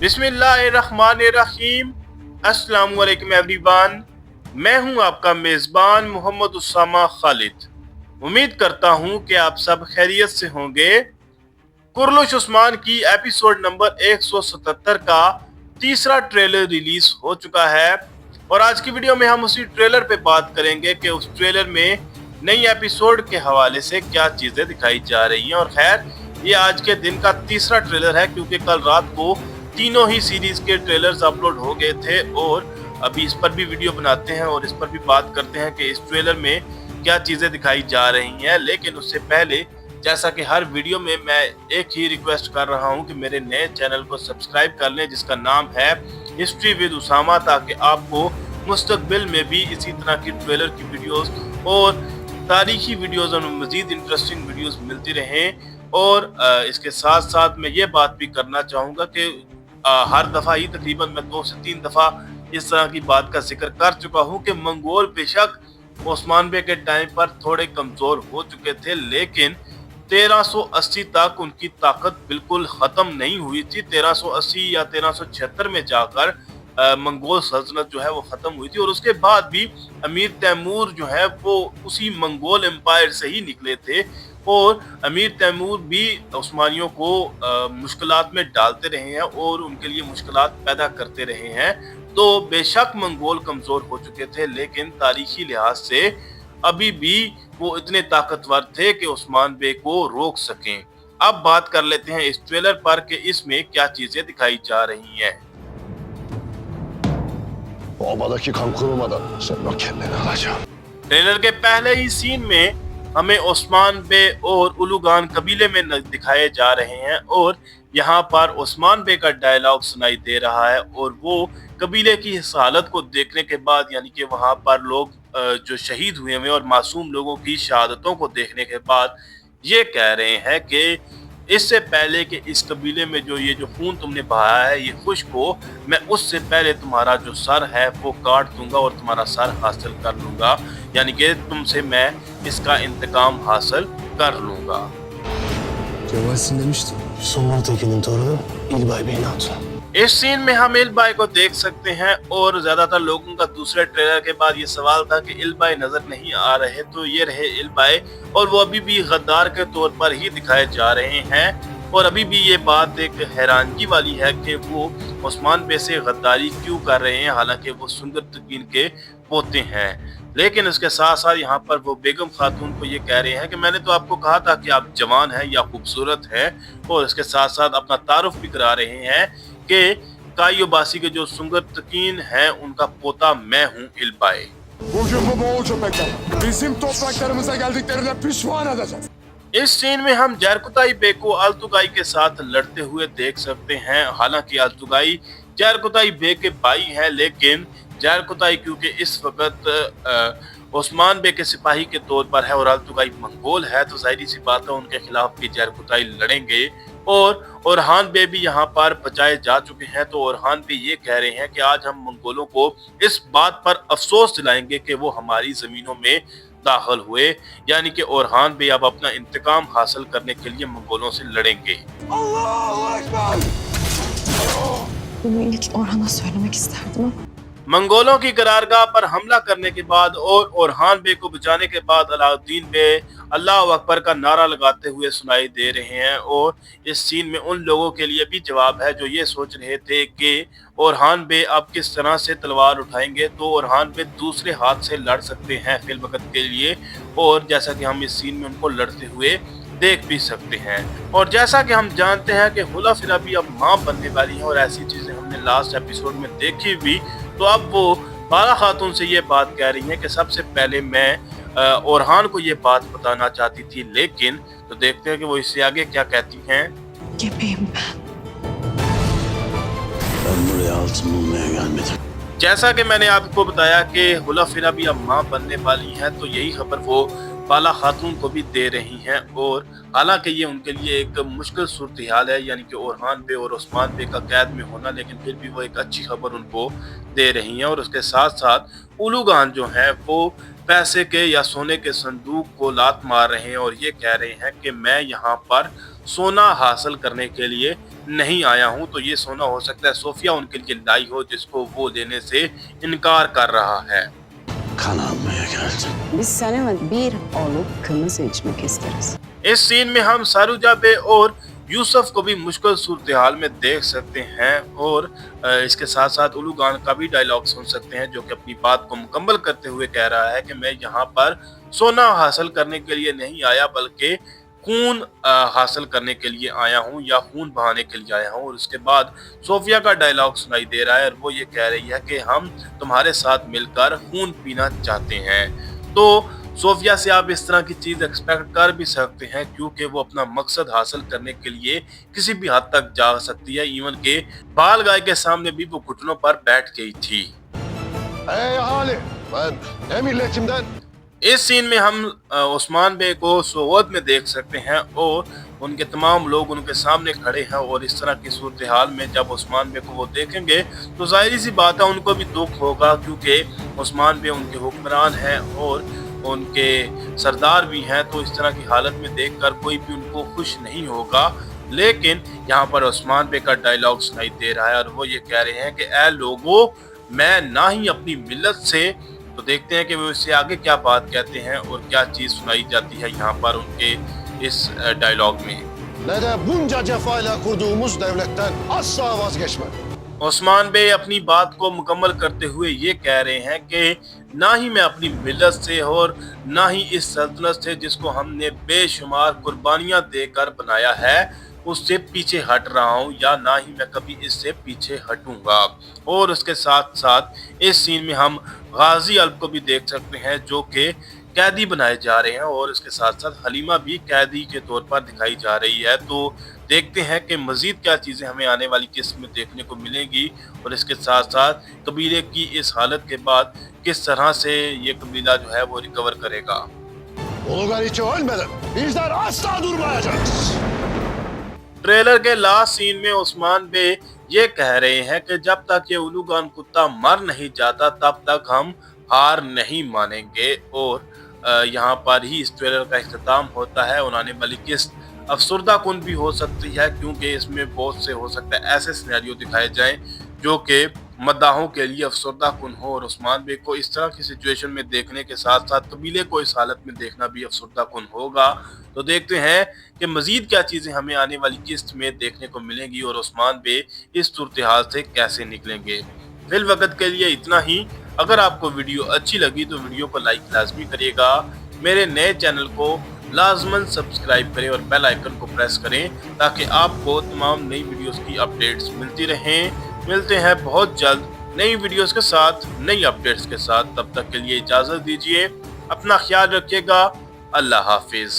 बिस्मिल्लाहिर्रहमानिर्रहीम। अस्सलाम वालेकुम एवरीवन। मैं हूं आपका मेज़बान मोहम्मद उसामा खालिद। उम्मीद करता हूं कि आप सब खैरियत से होंगे। कुरलुश उस्मान की एपिसोड नंबर 177 का तीसरा ट्रेलर रिलीज हो चुका है और आज की वीडियो में हम उसी ट्रेलर पे बात करेंगे कि उस ट्रेलर में नई एपिसोड के हवाले से क्या चीजें दिखाई जा रही हैं। और खैर, ये आज के दिन का तीसरा ट्रेलर है क्योंकि कल रात को तीनों ही सीरीज के ट्रेलर्स अपलोड हो गए थे और अभी इस पर भी वीडियो बनाते हैं और इस पर भी बात करते हैं कि इस ट्रेलर में क्या चीजें दिखाई जा रही हैं। लेकिन उससे पहले, जैसा कि हर वीडियो में मैं एक ही रिक्वेस्ट कर रहा हूं कि मेरे नए चैनल को सब्सक्राइब कर लें जिसका नाम है हिस्ट्री विद उसामा, ताकि आपको मुस्तकबिल में भी इसी तरह की ट्रेलर की वीडियोस और तारीखी वीडियोस और मजीद इंटरेस्टिंग वीडियोस मिलती रहें। और इसके साथ साथ मैं ये बात भी करना चाहूँगा कि हर दफ़ा ही तकरीबन मैं 2 से 3 दफ़ा इस तरह की बात का जिक्र कर चुका हूँ कि मंगोल बेशक ओस्मान बे के टाइम पर थोड़े कमज़ोर हो चुके थे, लेकिन 1380 तक उनकी ताकत बिल्कुल ख़त्म नहीं हुई थी। 1380 या 1376 में जाकर मंगोल सल्तनत जो है वो ख़त्म हुई थी और उसके बाद भी अमीर तैमूर जो है वो उसी मंगोल एम्पायर से ही निकले थे और अमीर तैमूर भी उस्मानियों को मुश्किलात में डालते रहे हैं और उनके लिए मुश्किलात पैदा करते रहे हैं। तो बेशक मंगोल कमज़ोर हो चुके थे, लेकिन तारीखी लिहाज से अभी भी वो इतने ताकतवर थे कि उस्मान बे को रोक सकें। अब बात कर लेते हैं इस ट्रेलर पर कि इसमें क्या चीजें दिखाई जा रही हैं। ट्रेलर के पहले ही सीन में हमें उस्मान बे और उलुगान कबीले में दिखाए जा रहे हैं और यहाँ पर उस्मान बे का डायलॉग सुनाई दे रहा है और वो कबीले की इस हालत को देखने के बाद, यानी कि वहाँ पर लोग जो शहीद हुए हैं और मासूम लोगों की शहादतों को देखने के बाद ये कह रहे हैं कि इससे पहले कि इस कबीले में जो खून तुमने बहाया है ये खुश्क हो, मैं उससे पहले तुम्हारा जो सर है वो काट दूंगा और तुम्हारा सर हासिल कर लूंगा, यानी कि तुमसे मैं इसका इंतकाम हासिल कर लूंगा। इस सीन में हम इल्बाई को देख सकते हैं और ज्यादातर लोगों का दूसरे ट्रेलर के बाद ये सवाल था कि इल्बाई नजर नहीं आ रहे, तो ये रहे इल्बाई और वो अभी भी गद्दार के तौर पर ही दिखाए जा रहे हैं। और अभी भी ये बात एक हैरानगी वाली है कि वो उस्मान बे से गद्दारी क्यों कर रहे हैं, हालांकि वो सुंदर तकीन के पोते हैं। लेकिन उसके साथ साथ यहाँ पर वो बेगम खातून को ये कह रहे हैं कि मैंने तो आपको कहा था कि आप जवान हैं या खूबसूरत हैं, और इसके साथ साथ अपना तारुफ भी करा रहे हैं कि कायोबासी के जो सुंदर तकीन हैं उनका पोता मैं हूँ इल्बाई। इस सीन में हम जरकुताई बे को अल्तुगाई के साथ लड़ते हुए देख सकते हैं। हालांकि अल्तुगाई जरकुताई बे के भाई हैं, लेकिन जरकुताई क्योंकि इस वक्त उस्मान बे के सिपाही के तौर पर है और अल्तुगाई मंगोल है, तो जाहिर सी बात है उनके खिलाफ भी जरकुताई लड़ेंगे। और ओरहान बे भी यहाँ पर बचाए जा चुके हैं, तो ओरहान बे ये कह रहे हैं कि आज हम मंगोलों को इस बात पर अफसोस दिलाएंगे कि वो हमारी जमीनों में दाखिल हुए, यानी कि ओरहान बे अब अपना इंतकाम हासिल करने के लिए मंगोलों से लड़ेंगे। मंगोलों की करारगाह पर हमला करने के बाद और ओरहान बे को बचाने के बाद अलाउद्दीन बे अल्लाह अकबर का नारा लगाते हुए सुनाई दे रहे हैं। और इस सीन में उन लोगों के लिए भी जवाब है जो ये सोच रहे थे कि ओरहान बे अब किस तरह से तलवार उठाएंगे, तो ओरहान बे दूसरे हाथ से लड़ सकते हैं फिल वक्त के लिए, और जैसा कि हम इस सीन में उनको लड़ते हुए देख भी सकते हैं। और जैसा कि हम जानते हैं कि हुला फिरा भी अब मां बनने वाली है और ऐसी चीजें हमने लास्ट एपिसोड में देखी भी, तो अब वो बाला खातून से ये बात कह रही हैं कि सबसे पहले मैं ओरहान को ये बात बताना चाहती थी, लेकिन तो देखते हैं कि वो इससे आगे क्या कहती हैं। जैसा कि मैंने आपको बताया कि हुला फिरा भी अब मां बनने वाली है, तो यही खबर वो बाला खातून को भी दे रही हैं। और हालांकि ये उनके लिए एक मुश्किल सूरत हाल है, यानी कि ओरहान बे और उस्मान बे का कैद में होना, लेकिन फिर भी वो एक अच्छी खबर उनको दे रही हैं। और उसके साथ साथ उलुगान जो है वो पैसे के या सोने के संदूक को लात मार रहे हैं और ये कह रहे हैं कि मैं यहाँ पर सोना हासिल करने के लिए नहीं आया हूँ। तो ये सोना हो सकता है सोफिया उनके लिए लाई हो, जिसको वो देने से इनकार कर रहा है। Kan almaya geldim. Biz seninle bir olup kırmızı içmek isteriz. इस सीन में हम सारूजा बे और यूसुफ को भी मुश्किल सूरत हाल में देख सकते हैं और इसके साथ साथ उलूगान का भी डायलॉग सुन सकते हैं, जो कि अपनी बात को मुकम्मल करते हुए कह रहा है कि मैं यहाँ पर सोना हासिल करने के लिए नहीं आया बल्कि खून हासिल करने के लिए आया हूँ या खून बहाने के लिए आया हूँ। और उसके बाद सोफिया का डायलॉग सुनाई दे रहा है और वो ये कह रही है कि हम तुम्हारे साथ मिलकर खून पीना चाहते हैं। तो सोफिया से आप इस तरह की चीज एक्सपेक्ट कर भी सकते हैं, क्योंकि वो अपना मकसद हासिल करने के लिए किसी भी हद तक जा सकती है। इवन के बाल गाय के सामने भी वो घुटनों पर बैठ गई थी। Ey ahali, ben milletimden इस सीन में हम उस्मान बे को सोवत में देख सकते हैं और उनके तमाम लोग उनके सामने खड़े हैं और इस तरह की सूरत हाल में जब उस्मान बे को वो देखेंगे तो जाहिर सी बात है उनको भी दुख होगा, क्योंकि उस्मान बे उनके हुक्मरान हैं और उनके सरदार भी हैं। तो इस तरह की हालत में देखकर कोई भी उनको खुश नहीं होगा। लेकिन यहाँ पर उस्मान बे का डायलॉग सुनाई दे रहा है और वो ये कह रहे हैं कि ऐ लोगों, मैं ना ही अपनी मिल्लत से। तो देखते हैं कि वो इससे आगे क्या बात कहते हैं और क्या चीज सुनाई जाती है यहाँ पर उनके इस डायलॉग में। ne de bunca cefayla kurduğumuz devletten asla vazgeçmem. Usman बे अपनी बात को मुकम्मल करते हुए ये कह रहे हैं कि ना ही मैं अपनी मिल्लत से और ना ही इस सल्तनत से जिसको हमने बेशुमार कुर्बानियां देकर बनाया है उससे पीछे हट रहा हूँ, या ना ही मैं कभी इससे पीछे हटूंगा। और उसके साथ साथ इस सीन में हम गाजी अल्ब को भी देख सकते हैं, जो कि कैदी बनाए जा रहे हैं और इसके साथ साथ हलीमा भी कैदी के तौर पर दिखाई जा रही है। तो देखते हैं कि मजीद क्या चीज़ें हमें आने वाली किस्त में देखने को मिलेंगी और इसके साथ साथ कबीले की इस हालत के बाद किस तरह से ये कबीला जो है वो रिकवर करेगा। Ulugar içi ölmeden bizler asla durmayacağız. Trailer के लास्ट सीन में उस्मान बे ये कह रहे हैं कि जब तक ये उलूगान कुत्ता मर नहीं जाता तब तक हम हार नहीं मानेंगे। और यहाँ पर ही इस ट्रेलर का इख्तिताम होता है और आने वाली किस्त अफसरदा कुन भी हो सकती है, क्योंकि इसमें बहुत से हो सकता है ऐसे सिनेरियो दिखाए जाएं जो कि मद्दाहों के लिए अफसरदा कुन हो। और उस्मान बे को इस तरह की सिचुएशन में देखने के साथ साथ कबीले को इस हालत में देखना भी अफसरदा कुन होगा। तो देखते हैं कि मजीद क्या चीज़ें हमें आने वाली किस्त में देखने को मिलेंगी और उस्मान बे इस सूरत हाल से कैसे निकलेंगे। फिल वक्त के लिए इतना ही। अगर आपको वीडियो अच्छी लगी तो वीडियो को लाइक लाजमी करिएगा। मेरे नए चैनल को लाजमन सब्सक्राइब करें और बेल आइकन को प्रेस करें ताकि आपको तमाम नई वीडियोस की अपडेट्स मिलती रहें। मिलते हैं बहुत जल्द नई वीडियोस के साथ, नई अपडेट्स के साथ। तब तक के लिए इजाज़त दीजिए। अपना ख्याल रखिएगा। अल्लाह हाफिज़।